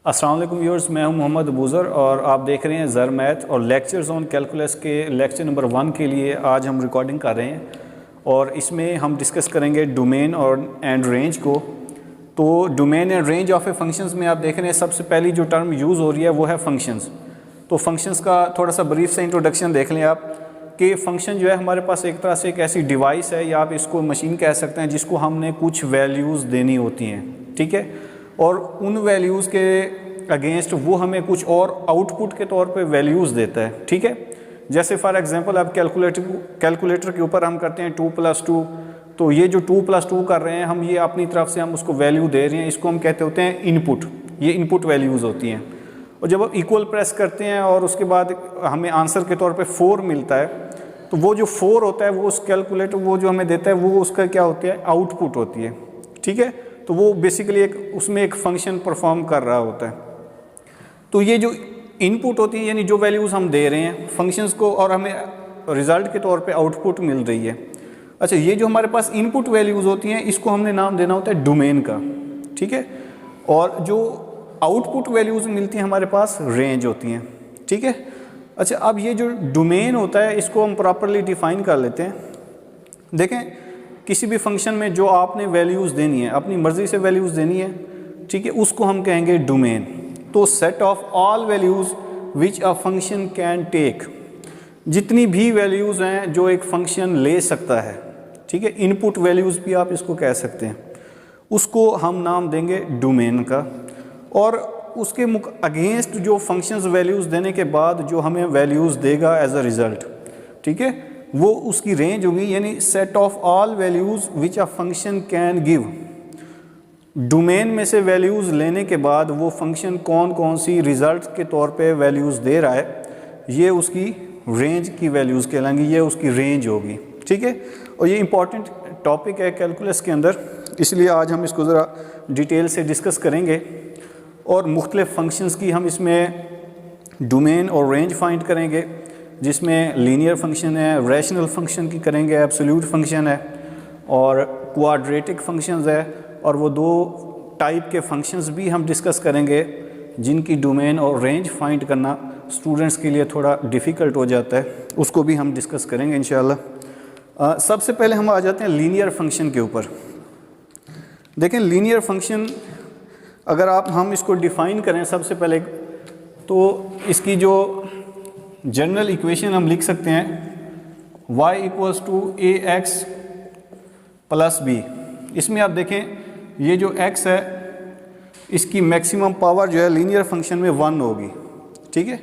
अस्सलाम वालेकुम व्यूअर्स, मैं हूं मोहम्मद अबूज़र और आप देख रहे हैं ज़र मैथ और लेक्चर्स ऑन कैलकुलस के लेक्चर नंबर 1 के लिए आज हम रिकॉर्डिंग कर रहे हैं और इसमें हम डिस्कस करेंगे डोमेन और एंड रेंज को। तो domain and range of A functions में आप देख रहे हैं सबसे पहली जो टर्म यूज़ हो रही है वो है फंक्शंस। तो फंक्शंस का थोड़ा सा ब्रीफ से इंट्रोडक्शन देख लें आप कि फ़ंक्शन जो है हमारे पास एक तरह से एक ऐसी डिवाइस है या आप इसको मशीन कह सकते हैं जिसको हमने कुछ वैल्यूज़ देनी होती हैं, ठीक है, और उन वैल्यूज़ के अगेंस्ट वो हमें कुछ और आउटपुट के तौर पे वैल्यूज़ देता है, ठीक है। जैसे फॉर एग्जांपल आप कैलकुलेटर के ऊपर हम करते हैं 2 + 2, तो ये जो 2 + 2 कर रहे हैं हम, ये अपनी तरफ से हम उसको वैल्यू दे रहे हैं, इसको हम कहते होते हैं इनपुट। ये इनपुट वैल्यूज़ होती हैं। और जब आप इक्वल प्रेस करते हैं और उसके बाद हमें आंसर के तौर पे 4 मिलता है, तो वो जो 4 होता है वो उस कैलकुलेटर वो जो हमें देता है वो उसका क्या होता है, आउटपुट होती है, ठीक है। तो वो बेसिकली उसमें एक फंक्शन परफॉर्म कर रहा होता है। तो ये जो इनपुट होती है यानी जो वैल्यूज़ हम दे रहे हैं फंक्शंस को और हमें रिज़ल्ट के तौर पे आउटपुट मिल रही है। अच्छा, ये जो हमारे पास इनपुट वैल्यूज़ होती हैं इसको हमने नाम देना होता है डोमेन का, ठीक है। और जो आउटपुट वैल्यूज़ मिलती हैं हमारे पास रेंज होती हैं, ठीक है। अच्छा, अब ये जो डोमेन होता है इसको हम प्रॉपरली डिफ़ाइन कर लेते हैं। देखें, किसी भी फंक्शन में जो आपने वैल्यूज़ देनी है, अपनी मर्ज़ी से वैल्यूज़ देनी है, ठीक है, उसको हम कहेंगे डोमेन। तो set of all values which a function can take, जितनी भी वैल्यूज़ हैं जो एक फंक्शन ले सकता है, ठीक है, इनपुट वैल्यूज़ भी आप इसको कह सकते हैं, उसको हम नाम देंगे डोमेन का। और उसके अगेंस्ट जो फंक्शंस वैल्यूज़ देने के बाद जो हमें वैल्यूज़ देगा एज अ रिज़ल्ट, ठीक है, वो उसकी रेंज होगी, यानी set of all values which a function can give. Domain में से वैल्यूज़ लेने के बाद वो फंक्शन कौन कौन सी रिज़ल्ट के तौर पे वैल्यूज़ दे रहा है, ये उसकी रेंज की वैल्यूज़ कहलाएंगी, ये उसकी रेंज होगी, ठीक है। और ये इंपॉर्टेंट टॉपिक है कैलकुलस के अंदर, इसलिए आज हम इसको ज़रा डिटेल से डिस्कस करेंगे और मुख्तलिफ़ फंक्शंस की हम इसमें डोमेन और रेंज फाइंड करेंगे, जिसमें लीनियर फंक्शन है, रैशनल फंक्शन की करेंगे, एब्सोल्यूट फंक्शन है और क्वाड्रेटिक फंक्शंस है, और वो 2 टाइप के फंक्शंस भी हम डिस्कस करेंगे जिनकी डोमेन और रेंज फाइंड करना स्टूडेंट्स के लिए थोड़ा डिफ़िकल्ट हो जाता है, उसको भी हम डिस्कस करेंगे इंशाल्लाह। सबसे पहले हम आ जाते हैं लीनियर फंक्शन के ऊपर। देखें, लीनियर फंक्शन अगर हम इसको डिफ़ाइन करें सबसे पहले, तो इसकी जो जनरल इक्वेशन हम लिख सकते हैं y = ax + b। इसमें आप देखें ये जो x है इसकी मैक्सिमम पावर जो है लीनियर फंक्शन में 1 होगी, ठीक है।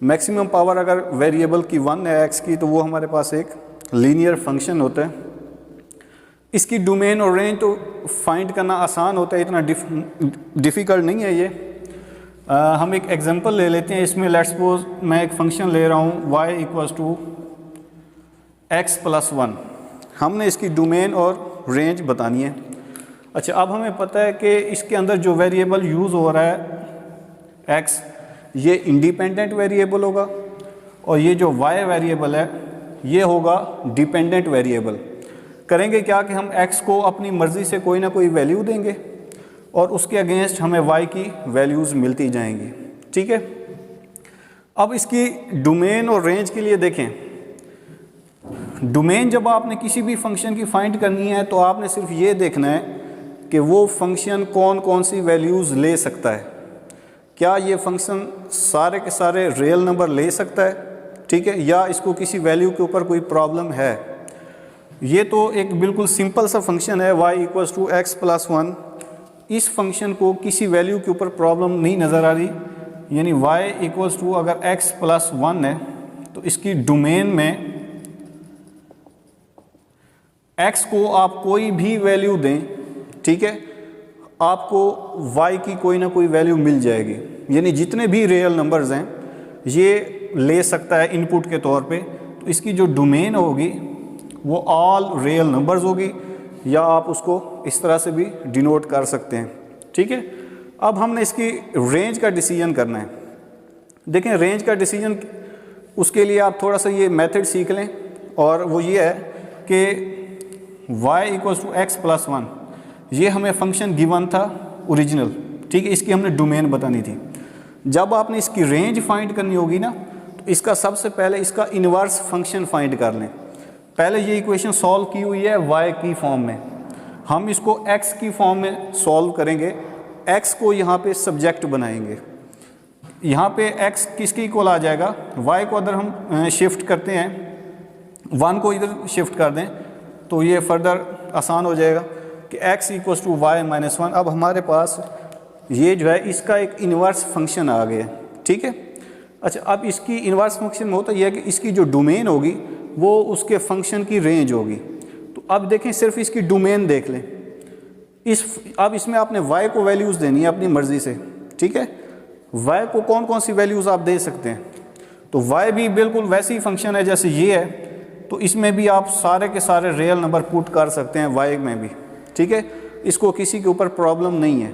मैक्सिमम पावर अगर वेरिएबल की 1 है x की, तो वो हमारे पास एक लीनियर फंक्शन होता है। इसकी डोमेन और रेंज तो फाइंड करना आसान होता है, इतना डिफ़िकल्ट नहीं है ये। हम एक एग्जांपल ले लेते हैं। इसमें लेट्स सपोज मैं एक फंक्शन ले रहा हूँ y = x + 1। हमने इसकी डोमेन और रेंज बतानी है। अच्छा, अब हमें पता है कि इसके अंदर जो वेरिएबल यूज़ हो रहा है x, ये इंडिपेंडेंट वेरिएबल होगा और ये जो y वेरिएबल है ये होगा डिपेंडेंट वेरिएबल। करेंगे क्या कि हम x को अपनी मर्ज़ी से कोई ना कोई वैल्यू देंगे और उसके अगेंस्ट हमें y की वैल्यूज़ मिलती जाएंगी, ठीक है। अब इसकी डोमेन और रेंज के लिए देखें, डोमेन जब आपने किसी भी फंक्शन की फाइंड करनी है तो आपने सिर्फ ये देखना है कि वो फंक्शन कौन कौन सी वैल्यूज़ ले सकता है। क्या ये फंक्शन सारे के सारे रियल नंबर ले सकता है, ठीक है, या इसको किसी वैल्यू के ऊपर कोई प्रॉब्लम है। ये तो एक बिल्कुल सिंपल सा फंक्शन है y = x + 1। इस फंक्शन को किसी वैल्यू के ऊपर प्रॉब्लम नहीं नज़र आ रही, यानी y = अगर x + 1 है तो इसकी डोमेन में x को आप कोई भी वैल्यू दें, ठीक है, आपको y की कोई ना कोई वैल्यू मिल जाएगी। यानी जितने भी रियल नंबर्स हैं ये ले सकता है इनपुट के तौर पे। तो इसकी जो डोमेन होगी वो ऑल रियल नंबर्स होगी, या आप उसको इस तरह से भी डिनोट कर सकते हैं, ठीक है। अब हमने इसकी रेंज का डिसीजन करना है। देखें, रेंज का डिसीजन उसके लिए आप थोड़ा सा ये मेथड सीख लें, और वो ये है कि y = x + 1, ये हमें फंक्शन गिवन था ओरिजिनल, ठीक है, इसकी हमने डोमेन बतानी थी। जब आपने इसकी रेंज फाइंड करनी होगी ना, तो इसका सबसे पहले इसका इन्वर्स फंक्शन फाइंड कर लें। पहले ये इक्वेशन सॉल्व की हुई है y की फॉर्म में, हम इसको x की फॉर्म में सॉल्व करेंगे। x को यहाँ पे सब्जेक्ट बनाएंगे, यहाँ पे x किसके इक्वल आ जाएगा, y को अगर हम शिफ्ट करते हैं, 1 को इधर शिफ्ट कर दें तो ये फर्दर आसान हो जाएगा कि x equals to y minus 1। अब हमारे पास ये जो है इसका एक इन्वर्स फंक्शन आ गया, ठीक है। अच्छा, अब इसकी इन्वर्स फंक्शन में होता यह है कि इसकी जो डोमेन होगी वो उसके फंक्शन की रेंज होगी। तो अब देखें, सिर्फ इसकी डोमेन देख लें। अब इसमें आपने y को वैल्यूज़ देनी है अपनी मर्ज़ी से, ठीक है। y को कौन कौन सी वैल्यूज़ आप दे सकते हैं, तो y भी बिल्कुल वैसी ही फंक्शन है जैसे ये है, तो इसमें भी आप सारे के सारे रियल नंबर पुट कर सकते हैं y में भी, ठीक है। इसको किसी के ऊपर प्रॉब्लम नहीं है।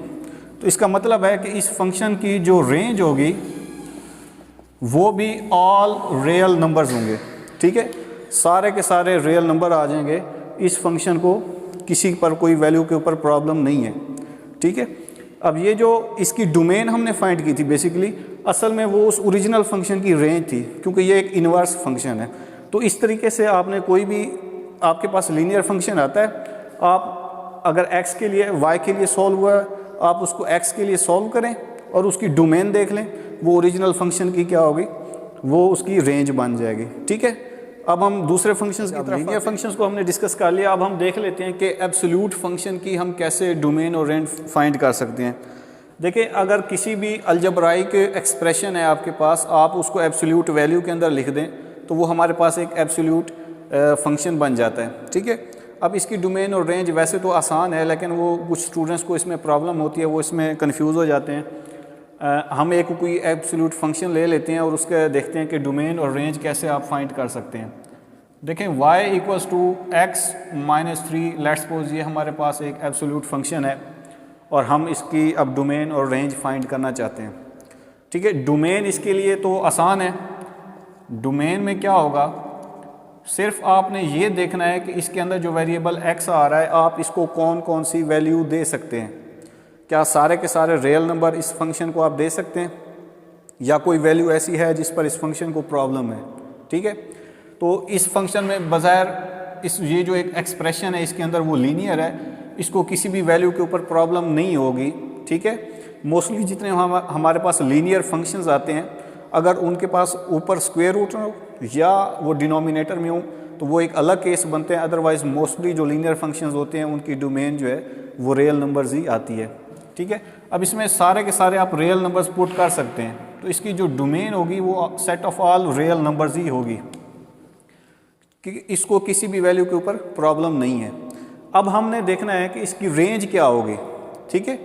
तो इसका मतलब है कि इस फंक्शन की जो रेंज होगी वो भी ऑल रियल नंबर्स होंगे, ठीक है। सारे के सारे रियल नंबर आ जाएंगे, इस फंक्शन को किसी पर कोई वैल्यू के ऊपर प्रॉब्लम नहीं है, ठीक है। अब ये जो इसकी डोमेन हमने फाइंड की थी बेसिकली, असल में वो उस ओरिजिनल फंक्शन की रेंज थी, क्योंकि ये एक इन्वर्स फंक्शन है। तो इस तरीके से आपने कोई भी आपके पास लीनियर फंक्शन आता है, आप अगर x के लिए y के लिए सॉल्व हुआ है, आप उसको x के लिए सॉल्व करें और उसकी डोमेन देख लें, वो ओरिजिनल फंक्शन की क्या होगी, वो उसकी रेंज बन जाएगी, ठीक है। अब हम दूसरे फंक्शंस की तरफ, लीनियर फंक्शंस को हमने डिस्कस कर लिया। अब हम देख लेते हैं कि एब्सोल्यूट फंक्शन की हम कैसे डोमेन और रेंज फाइंड कर सकते हैं। देखिए, अगर किसी भी अलजब्राइक एक्सप्रेशन है आपके पास, आप उसको एब्सोल्यूट वैल्यू के अंदर लिख दें तो वो हमारे पास एक एब्सोल्यूट फंक्शन बन जाता है, ठीक है। अब इसकी डोमेन और रेंज वैसे तो आसान है, लेकिन वो कुछ स्टूडेंट्स को इसमें प्रॉब्लम होती है, वो इसमें कन्फ्यूज़ हो जाते हैं। हम एक कोई एब्सोल्यूट फंक्शन ले लेते हैं और उसके देखते हैं कि डोमेन और रेंज कैसे आप फाइंड कर सकते हैं। देखें, y equals to x minus 3, let's suppose ये हमारे पास एक एब्सोल्यूट फंक्शन है और हम इसकी अब डोमेन और रेंज फाइंड करना चाहते हैं, ठीक है। डोमेन इसके लिए तो आसान है। डोमेन में क्या होगा, सिर्फ आपने ये देखना है कि इसके अंदर जो वेरिएबल x आ रहा है, आप इसको कौन कौन सी वैल्यू दे सकते हैं। क्या सारे के सारे रियल नंबर इस फंक्शन को आप दे सकते हैं, या कोई वैल्यू ऐसी है जिस पर इस फंक्शन को प्रॉब्लम है, ठीक है। तो इस फंक्शन में बज़ाहिर ये जो एक एक्सप्रेशन है इसके अंदर वो लीनियर है, इसको किसी भी वैल्यू के ऊपर प्रॉब्लम नहीं होगी, ठीक है। मोस्टली जितने हमारे पास लीनियर फंक्शंस आते हैं, अगर उनके पास ऊपर स्क्वायर रूट हो या वो डिनोमिनेटर में हो तो वो एक अलग केस बनते हैं। अदरवाइज़ मोस्टली जो लीनियर फंक्शंस होते हैं उनकी डोमेन जो है वो रियल नंबर्स ही आती है, ठीक है। अब इसमें सारे के सारे आप रियल नंबर्स पुट कर सकते हैं, तो इसकी जो डोमेन होगी वो set of all real numbers ही होगी, कि इसको किसी भी वैल्यू के ऊपर प्रॉब्लम नहीं है। अब हमने देखना है कि इसकी रेंज क्या होगी, ठीक है।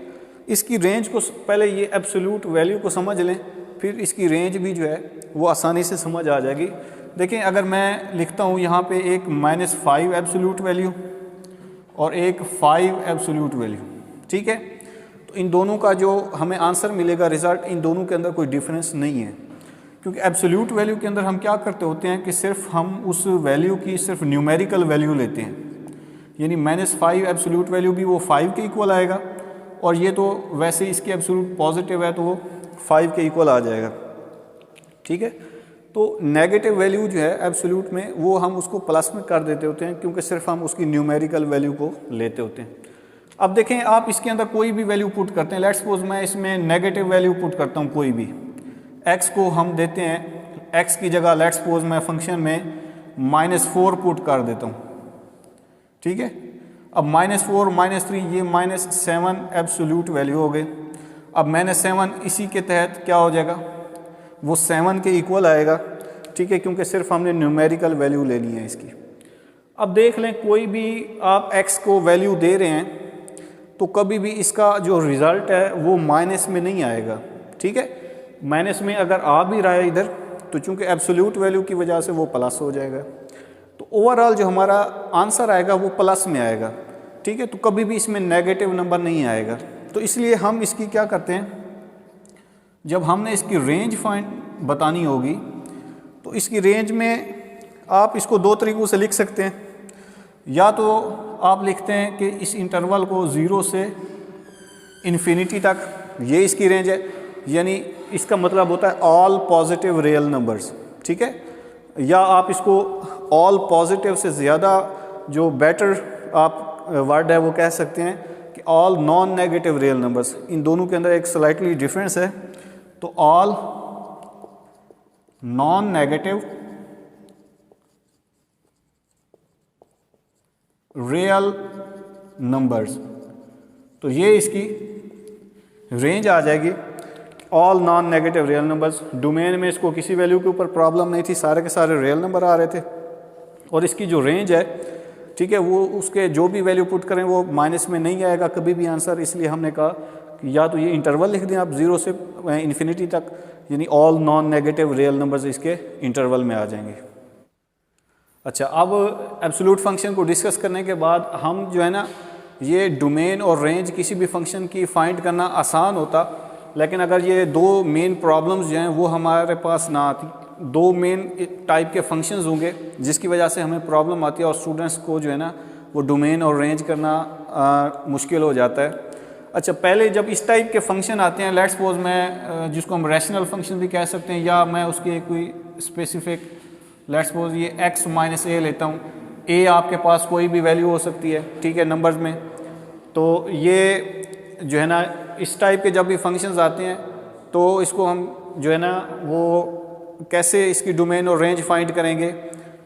इसकी रेंज को पहले ये एब्सोल्यूट वैल्यू को समझ लें, फिर इसकी रेंज भी जो है वो आसानी से समझ आ जाएगी। देखें, अगर मैं लिखता हूँ यहाँ पे एक -5 एब्सोल्यूट वैल्यू और एक 5 एब्सोल्यूट वैल्यू, ठीक है, तो इन दोनों का जो हमें आंसर मिलेगा रिज़ल्ट, इन दोनों के अंदर कोई डिफरेंस नहीं है। क्योंकि एब्सोल्यूट वैल्यू के अंदर हम क्या करते होते हैं कि सिर्फ हम उस वैल्यू की सिर्फ न्यूमेरिकल वैल्यू लेते हैं, यानी -5 एब्सोल्यूट वैल्यू भी वो 5 के इक्वल आएगा, और ये तो वैसे इसकी एब्सोल्यूट पॉजिटिव है तो वो 5 के इक्वल आ जाएगा, ठीक है। तो नेगेटिव वैल्यू जो है एब्सोल्यूट में वो हम उसको प्लस में कर देते होते हैं, क्योंकि सिर्फ हम उसकी न्यूमेरिकल वैल्यू को लेते होते हैं। अब देखें, आप इसके अंदर कोई भी वैल्यू पुट करते हैं, लेट्स सपोज मैं इसमें नेगेटिव वैल्यू पुट करता हूँ कोई भी, x को हम देते हैं, x की जगह लेट्स सपोज मैं फंक्शन में -4 पुट कर देता हूँ, ठीक है। अब -4 -3 ये -7 एब्सोल्यूट वैल्यू हो गई। अब -7 इसी के तहत क्या हो जाएगा, वो 7 के इक्वल आएगा, ठीक है, क्योंकि सिर्फ हमने न्यूमेरिकल वैल्यू लेनी है इसकी। अब देख लें, कोई भी आप x को वैल्यू दे रहे हैं तो कभी भी इसका जो रिज़ल्ट है वो माइनस में नहीं आएगा, ठीक है। माइनस में अगर आ भी रहा है इधर, तो चूंकि एब्सोल्यूट वैल्यू की वजह से वो प्लस हो जाएगा, तो ओवरऑल जो हमारा आंसर आएगा वो प्लस में आएगा, ठीक है। तो कभी भी इसमें नेगेटिव नंबर नहीं आएगा। तो इसलिए हम इसकी क्या करते हैं, जब हमने इसकी रेंज फाइंड बतानी होगी तो इसकी रेंज में आप इसको 2 तरीक़ों से लिख सकते हैं। या तो आप लिखते हैं कि इस इंटरवल को 0 से इन्फिनिटी तक ये इसकी रेंज है, यानी इसका मतलब होता है ऑल पॉजिटिव रियल नंबर्स, ठीक है। या आप इसको ऑल पॉजिटिव से ज़्यादा जो बेटर आप वर्ड है वो कह सकते हैं कि all non negative real numbers. इन दोनों के अंदर एक स्लाइटली डिफरेंस है। तो all non negative real numbers, तो ये इसकी रेंज आ जाएगी। All non negative real numbers, domain में इसको किसी वैल्यू के ऊपर प्रॉब्लम नहीं थी, सारे के सारे रियल नंबर आ रहे थे। और इसकी जो रेंज है, ठीक है, वो उसके जो भी वैल्यू पुट करें वो माइनस में नहीं आएगा कभी भी आंसर। इसलिए हमने कहा कि या तो ये इंटरवल लिख दें आप 0 से इन्फिनिटी तक, यानी all non negative real numbers इसके इंटरवल में आ जाएंगे। अच्छा, अब एब्सोल्यूट फंक्शन को डिस्कस करने के बाद हम जो है ना, ये डोमेन और रेंज किसी भी फंक्शन की फाइंड करना आसान होता, लेकिन अगर ये दो मेन प्रॉब्लम्स जो हैं वो हमारे पास ना आती, दो मेन टाइप के फंक्शंस होंगे जिसकी वजह से हमें प्रॉब्लम आती है और स्टूडेंट्स को जो है ना वो डोमेन और रेंज करना मुश्किल हो जाता है। अच्छा, पहले जब इस टाइप के फंक्शन आते हैं, लेट्स सपोज मैं जिसको हम रैशनल फंक्शन भी कह सकते हैं, या मैं उसकी कोई स्पेसिफिक लेट्स सपोज ये x माइनस a लेता हूँ। a आपके पास कोई भी वैल्यू हो सकती है, ठीक है, नंबर्स में। तो ये जो है ना इस टाइप के जब भी फंक्शंस आते हैं तो इसको हम जो है ना वो कैसे इसकी डोमेन और रेंज फाइंड करेंगे।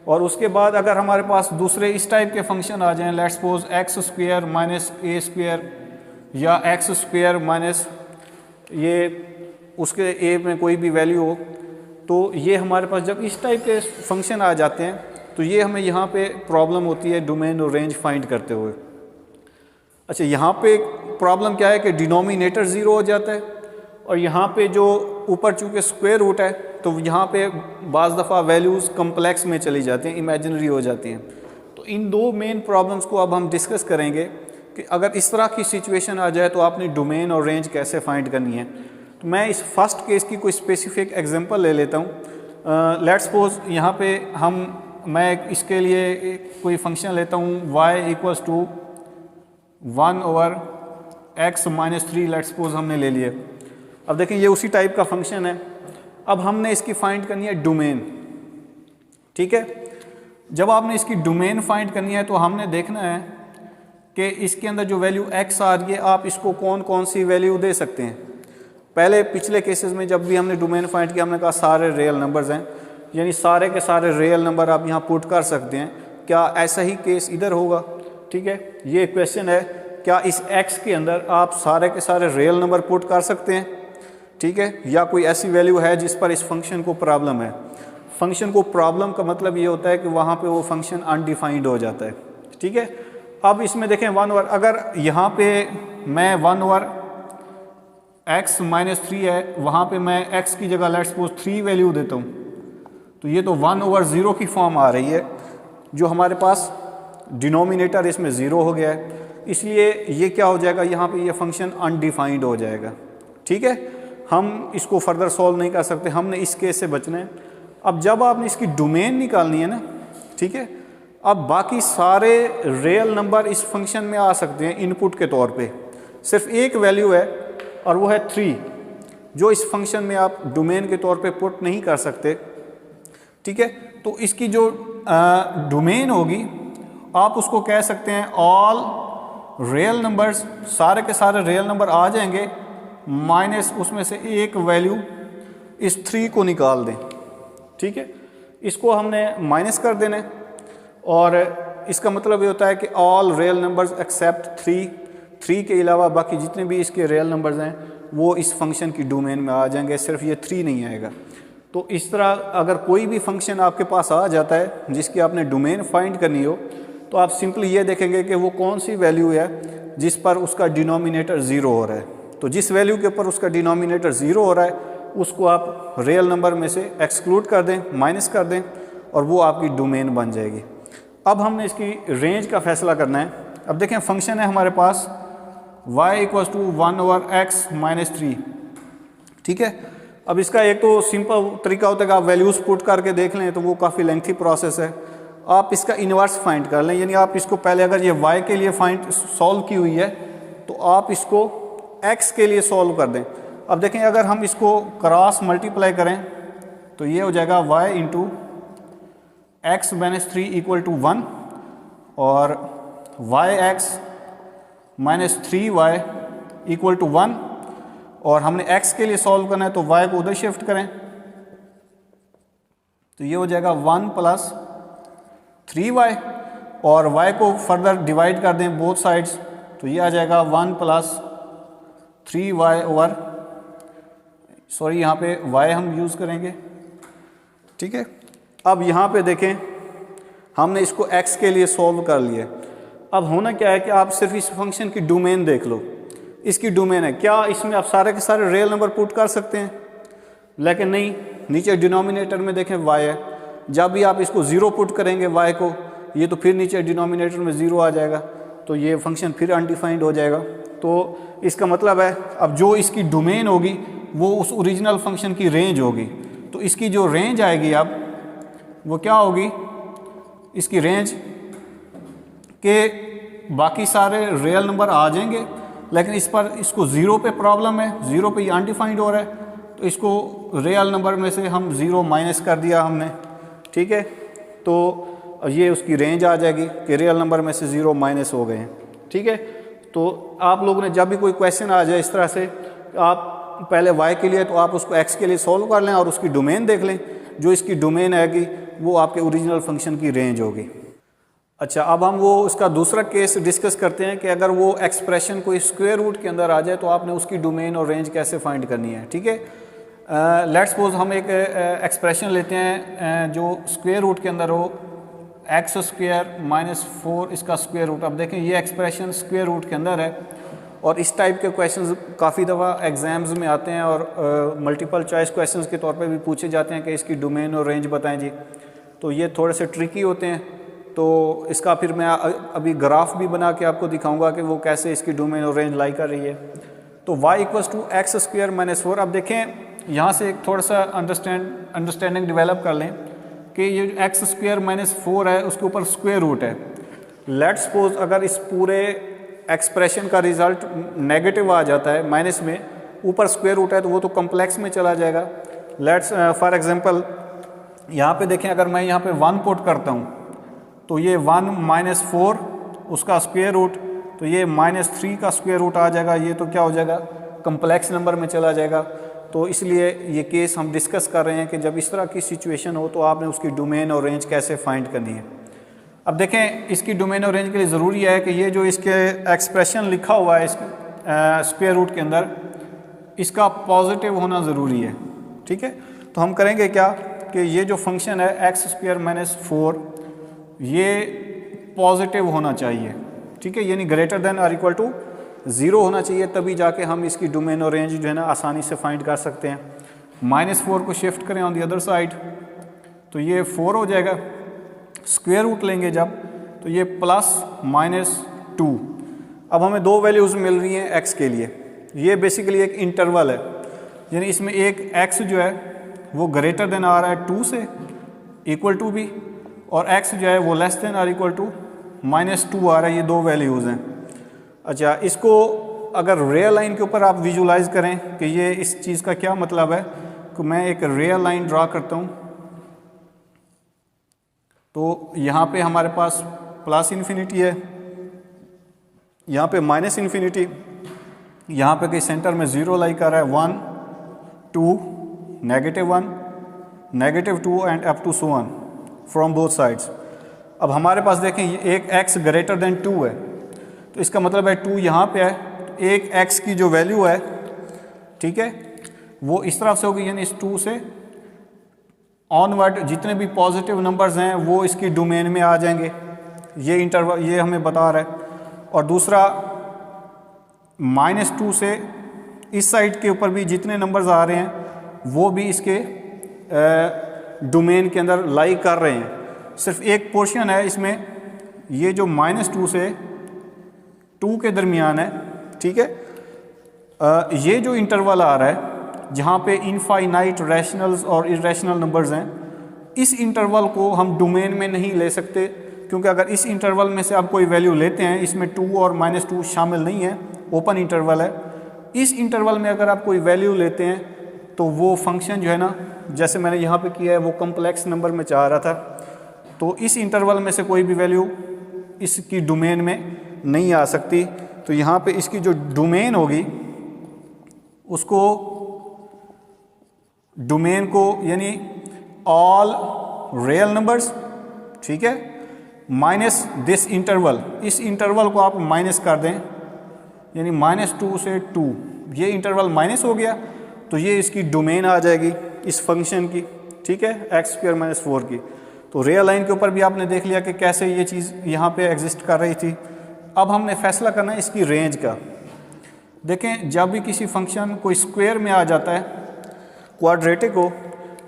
और उसके बाद अगर हमारे पास दूसरे इस टाइप के फंक्शन आ जाएं, let's suppose x square minus A square या एक्स स्क्वायर माइनस ये उसके ए में कोई भी वैल्यू हो, तो ये हमारे पास जब इस टाइप के फंक्शन आ जाते हैं तो ये हमें यहाँ पे प्रॉब्लम होती है डोमेन और रेंज फाइंड करते हुए। अच्छा, यहाँ पे प्रॉब्लम क्या है कि डिनोमिनेटर 0 हो जाता है और यहाँ पे जो ऊपर चूँकि स्क्वायर रूट है तो यहाँ पे बाज़ दफ़ा वैल्यूज़ कम्प्लेक्स में चली जाती हैं, इमेजिनरी हो जाती हैं। तो इन दो मेन प्रॉब्लम्स को अब हम डिस्कस करेंगे कि अगर इस तरह की सिचुएशन आ जाए तो आपने डोमेन और रेंज कैसे फाइंड करनी है। तो मैं इस फर्स्ट केस की कोई स्पेसिफिक एग्जांपल ले लेता हूँ। लेट्स सपोज यहाँ पे मैं इसके लिए कोई फंक्शन लेता हूँ y equals to 1/x minus 3, let's suppose हमने ले लिए। अब देखें ये उसी टाइप का फंक्शन है। अब हमने इसकी फाइंड करनी है डोमेन, ठीक है। जब आपने इसकी डोमेन फाइंड करनी है तो हमने देखना है कि इसके अंदर जो वैल्यू x आ रही है आप इसको कौन कौन सी वैल्यू दे सकते हैं। पहले पिछले केसेस में जब भी हमने डोमेन फाइंड किया हमने कहा सारे रियल नंबर्स हैं, यानी सारे के सारे रियल नंबर आप यहाँ पुट कर सकते हैं। क्या ऐसा ही केस इधर होगा? ठीक है, ये क्वेश्चन है, क्या इस x के अंदर आप सारे के सारे रियल नंबर पुट कर सकते हैं? ठीक है, या कोई ऐसी वैल्यू है जिस पर इस फंक्शन को प्रॉब्लम है। फंक्शन को प्रॉब्लम का मतलब ये होता है कि वहाँ पे वो फंक्शन अनडिफाइंड हो जाता है। ठीक है, अब इसमें देखें 1/, अगर यहाँ पे मैं 1/x माइनस 3 है, वहाँ पे मैं x की जगह लेट्स सपोज 3 वैल्यू देता हूँ तो ये तो 1/0 की फॉर्म आ रही है, जो हमारे पास डिनोमिनेटर इसमें 0 हो गया है, इसलिए ये क्या हो जाएगा, यहाँ पे ये फंक्शन अनडिफाइंड हो जाएगा। ठीक है, हम इसको फर्दर सॉल्व नहीं कर सकते, हमने इस केस से बचना है। अब जब आपने इसकी डोमेन निकालनी है ना, ठीक है, अब बाकी सारे रियल नंबर इस फंक्शन में आ सकते हैं इनपुट के तौर पे। सिर्फ एक वैल्यू है और वो है 3, जो इस फंक्शन में आप डोमेन के तौर पे पुट नहीं कर सकते। ठीक है, तो इसकी जो डोमेन होगी आप उसको कह सकते हैं ऑल रियल नंबर्स, सारे के सारे रियल नंबर आ जाएंगे माइनस उसमें से एक वैल्यू इस 3 को निकाल दें। ठीक है, इसको हमने माइनस कर देना है और इसका मतलब ये होता है कि ऑल रियल नंबर्स एक्सेप्ट 3 के अलावा बाकी जितने भी इसके रियल नंबर्स हैं वो इस फंक्शन की डोमेन में आ जाएंगे, सिर्फ ये 3 नहीं आएगा। तो इस तरह अगर कोई भी फंक्शन आपके पास आ जाता है जिसकी आपने डोमेन फाइंड करनी हो तो आप सिंपली ये देखेंगे कि वो कौन सी वैल्यू है जिस पर उसका डिनोमिनेटर 0 हो रहा है। तो जिस वैल्यू के ऊपर उसका डिनोमिनेटर 0 हो रहा है उसको आप रियल नंबर में से एक्सक्लूड कर दें, माइनस कर दें और वो आपकी डोमेन बन जाएगी। अब हमने इसकी रेंज का फैसला करना है। अब देखें फंक्शन है हमारे पास y equals to 1/x minus 3। ठीक है, अब इसका एक तो सिंपल तरीका होता है कि आप वैल्यूज़ पुट करके देख लें, तो वो काफ़ी लेंथी प्रोसेस है। आप इसका इन्वर्स फाइंड कर लें, यानी आप इसको पहले अगर ये y के लिए फाइंड सॉल्व की हुई है तो आप इसको x के लिए सॉल्व कर दें। अब देखें अगर हम इसको क्रॉस मल्टीप्लाई करें तो ये हो जाएगा y into x minus 3 equal to 1 और yx minus 3y equal to 1 और हमने x के लिए सॉल्व करना है तो y को उधर शिफ्ट करें तो ये हो जाएगा 1 प्लस 3y और y को फर्दर डिवाइड कर दें बोथ साइड्स तो ये आ जाएगा 1 प्लस 3y ओवर, सॉरी यहाँ पे y हम यूज़ करेंगे, ठीक है। अब यहाँ पे देखें हमने इसको x के लिए सॉल्व कर लिया। अब होना क्या है कि आप सिर्फ इस फंक्शन की डोमेन देख लो, इसकी डोमेन है क्या, इसमें आप सारे के सारे रियल नंबर पुट कर सकते हैं, लेकिन नहीं, नीचे डिनोमिनेटर में देखें y है, जब भी आप इसको ज़ीरो पुट करेंगे y को, ये तो फिर नीचे डिनोमिनेटर में ज़ीरो आ जाएगा तो ये फंक्शन फिर अनडिफाइंड हो जाएगा। तो इसका मतलब है अब जो इसकी डोमेन होगी वो उस ओरिजिनल फंक्शन की रेंज होगी, तो इसकी जो रेंज आएगी अब वो क्या होगी, इसकी रेंज के बाकी सारे रियल नंबर आ जाएंगे लेकिन इस पर इसको ज़ीरो पे प्रॉब्लम है, ज़ीरो पे ये अनडिफाइंड हो रहा है तो इसको रियल नंबर में से हम ज़ीरो माइनस कर दिया हमने, ठीक है। तो ये उसकी रेंज आ जाएगी कि रियल नंबर में से ज़ीरो माइनस हो गए हैं, ठीक है। तो आप लोगों ने जब भी कोई क्वेश्चन आ जाए इस तरह से, आप पहले y के लिए तो आप उसको x के लिए सॉल्व कर लें और उसकी डोमेन देख लें, जो इसकी डोमेन आएगी वो आपके ओरिजिनल फंक्शन की रेंज होगी। अच्छा, अब हम वो उसका दूसरा केस डिस्कस करते हैं कि अगर वो एक्सप्रेशन कोई स्क्वायर रूट के अंदर आ जाए तो आपने उसकी डोमेन और रेंज कैसे फाइंड करनी है, ठीक है। लेट्स सपोज हम एक एक्सप्रेशन लेते हैं जो स्क्वायर रूट के अंदर हो एक्स स्क्वायर माइनस 4 इसका स्क्वायर रूट। अब देखें ये एक्सप्रेशन स्क्वायर रूट के अंदर है और इस टाइप के क्वेश्चंस काफ़ी दफ़ा एग्जाम्स में आते हैं और मल्टीपल चॉइस क्वेश्चंस के तौर पे भी पूछे जाते हैं कि इसकी डोमेन और रेंज बताएं जी, तो ये थोड़े से ट्रिकी होते हैं। तो इसका फिर मैं अभी ग्राफ भी बना के आपको दिखाऊंगा कि वो कैसे इसकी डोमेन और रेंज लाई कर रही है। तो y equals to x square minus 4। अब देखें यहाँ से एक थोड़ा सा अंडरस्टैंडिंग डेवलप कर लें कि ये एक्स स्क्वायर माइनस 4 है उसके ऊपर स्क्वायर रूट है। लेट्स सपोज अगर इस पूरे एक्सप्रेशन का रिजल्ट नेगेटिव आ जाता है माइनस में, ऊपर स्क्वायर रूट है तो वो तो कॉम्प्लेक्स में चला जाएगा। लेट्स फॉर एग्जांपल यहाँ पे देखें अगर मैं यहाँ पे 1 पुट करता हूँ तो ये 1 माइनस 4 उसका स्क्वायर रूट, तो ये माइनस 3 का स्क्वायर रूट आ जाएगा, ये तो क्या हो जाएगा कम्प्लेक्स नंबर में चला जाएगा। तो इसलिए ये केस हम डिस्कस कर रहे हैं कि जब इस तरह की सिचुएशन हो तो आपने उसकी डोमेन और रेंज कैसे फाइंड करनी है। अब देखें इसकी डोमेन और रेंज के लिए ज़रूरी है कि ये जो इसके एक्सप्रेशन लिखा हुआ है इसके स्क्वायर रूट के अंदर, इसका पॉजिटिव होना ज़रूरी है, ठीक है। तो हम करेंगे क्या कि ये जो फंक्शन है एक्स स्क्वायर माइनस 4 ये पॉजिटिव होना चाहिए, ठीक है, यानी ग्रेटर देन और इक्वल टू 0 होना चाहिए, तभी जाके हम इसकी डोमेन और रेंज जो है ना आसानी से फाइंड कर सकते हैं। माइनस 4 को शिफ्ट करें ऑन दी अदर साइड तो ये 4 हो जाएगा, स्क्वायर रूट लेंगे जब तो ये प्लस माइनस 2। अब हमें दो वैल्यूज़ मिल रही हैं x के लिए, ये बेसिकली एक इंटरवल है, यानी इसमें एक x जो है वो ग्रेटर देन आ रहा है 2 से इक्वल टू भी, और x जो है वो लेस देन और इक्वल टू माइनस 2 आ रहा है, ये दो वैल्यूज़ हैं। अच्छा, इसको अगर रियल लाइन के ऊपर आप विजुलाइज करें कि ये इस चीज़ का क्या मतलब है, तो मैं एक रियल लाइन ड्रा करता हूँ। तो यहाँ पे हमारे पास प्लस इन्फिनिटी है, यहाँ पे माइनस इन्फिनिटी, यहाँ पे कहीं सेंटर में 0 लाई कर रहा है, 1 2 -1 -2 and up to so on from both sides. अब हमारे पास देखें ये एक x ग्रेटर देन 2 है, तो इसका मतलब है 2 यहाँ पे है, तो एक x की जो वैल्यू है, ठीक है, वो इस तरफ से होगी, यानी इस 2 से ऑनवर्ड जितने भी पॉजिटिव नंबर्स हैं वो इसकी डोमेन में आ जाएंगे, ये इंटरवल ये हमें बता रहा है। और दूसरा -2 से इस साइड के ऊपर भी जितने नंबर्स आ रहे हैं वो भी इसके डोमेन के अंदर लाई कर रहे हैं। सिर्फ एक पोर्शन है इसमें, ये जो -2 से 2 के दरमियान है, ठीक है, ये जो इंटरवल आ रहा है जहाँ पे इनफाइनाइट रैशनल्स और इरेशनल नंबर्स हैं, इस इंटरवल को हम डोमेन में नहीं ले सकते, क्योंकि अगर इस इंटरवल में से आप कोई वैल्यू लेते हैं, इसमें 2 और -2 शामिल नहीं है, ओपन इंटरवल है, इस इंटरवल में अगर आप कोई वैल्यू लेते हैं तो वो फंक्शन जो है ना, जैसे मैंने यहाँ पे किया है वो कम्प्लेक्स नंबर में चाह रहा था, तो इस इंटरवल में से कोई भी वैल्यू इसकी डोमेन में नहीं आ सकती। तो यहाँ पे इसकी जो डोमेन होगी उसको डोमेन को यानी ऑल रियल नंबर्स, ठीक है, माइनस दिस इंटरवल, इस इंटरवल को आप माइनस कर दें, यानी -2 से 2, ये इंटरवल माइनस हो गया तो ये इसकी डोमेन आ जाएगी इस फंक्शन की, ठीक है, x² - 4 की। तो रियल लाइन के ऊपर भी आपने देख लिया कि कैसे ये चीज़ यहाँ पे एग्जिस्ट कर रही थी। अब हमने फैसला करना है इसकी रेंज का। देखें, जब भी किसी फंक्शन कोई स्क्वायर में आ जाता है, क्वाड्रेटिक हो,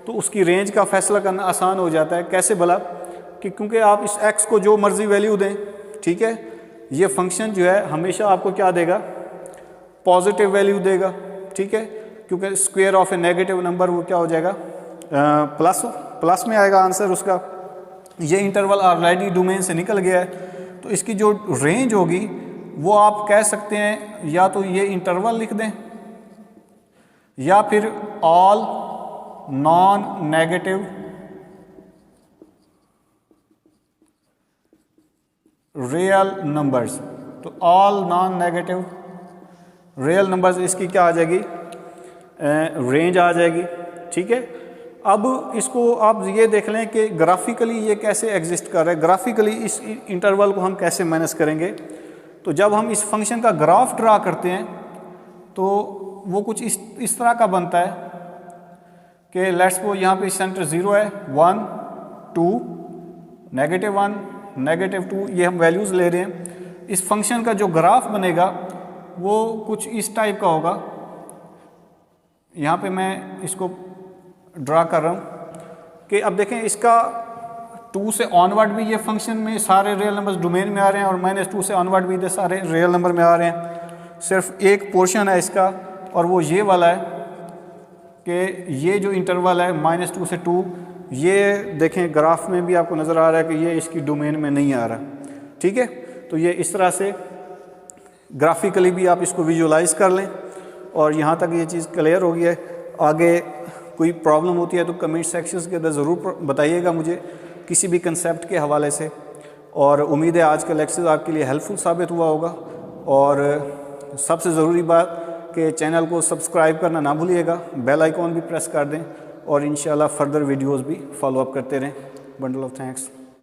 तो उसकी रेंज का फैसला करना आसान हो जाता है। कैसे भला? कि क्योंकि आप इस x को जो मर्ज़ी वैल्यू दें, ठीक है, ये फंक्शन जो है हमेशा आपको क्या देगा? पॉजिटिव वैल्यू देगा, ठीक है, क्योंकि square of A negative number वो क्या हो जाएगा? प्लस में आएगा आंसर उसका। ये इंटरवल ऑलरेडी डोमेन से निकल गया है, तो इसकी जो रेंज होगी वो आप कह सकते हैं या तो ये इंटरवल लिख दें या फिर all non negative real numbers. तो all non negative real numbers, इसकी क्या आ जाएगी? रेंज आ जाएगी, ठीक है। अब इसको आप ये देख लें कि ग्राफिकली ये कैसे एग्जिस्ट कर रहा है। ग्राफिकली इस इंटरवल को हम कैसे मैनेज करेंगे? तो जब हम इस फंक्शन का ग्राफ ड्रा करते हैं तो वो कुछ इस तरह का बनता है कि लेट्स सपोज यहाँ पे सेंटर 0 है, 1 2 -1 -2, ये हम वैल्यूज़ ले रहे हैं। इस फंक्शन का जो ग्राफ बनेगा वो कुछ इस टाइप का होगा। यहाँ पे मैं इसको ड्रा कर रहा हूँ कि अब देखें, इसका 2 से ऑनवर्ड भी ये फंक्शन में सारे रियल नंबर्स डोमेन में आ रहे हैं और -2 से ऑनवर्ड भी ये सारे रियल नंबर में आ रहे हैं। सिर्फ एक पोर्शन है इसका और वो ये वाला है कि ये जो इंटरवल है -2 से 2, ये देखें ग्राफ में भी आपको नज़र आ रहा है कि ये इसकी डोमेन में नहीं आ रहा, ठीक है। तो ये इस तरह से ग्राफिकली भी आप इसको विजुलाइज कर लें। और यहाँ तक ये चीज़ क्लियर हो गई है। आगे कोई प्रॉब्लम होती है तो कमेंट सेक्शंस के अंदर ज़रूर बताइएगा मुझे किसी भी कंसेप्ट के हवाले से। और उम्मीद है आज का लेक्चर आपके लिए हेल्पफुल साबित हुआ होगा। और सबसे ज़रूरी बात कि चैनल को सब्सक्राइब करना ना भूलिएगा, बेल आइकॉन भी प्रेस कर दें और इंशाल्लाह फर्दर वीडियोस भी फॉलो अप करते रहें। Bundle of thanks.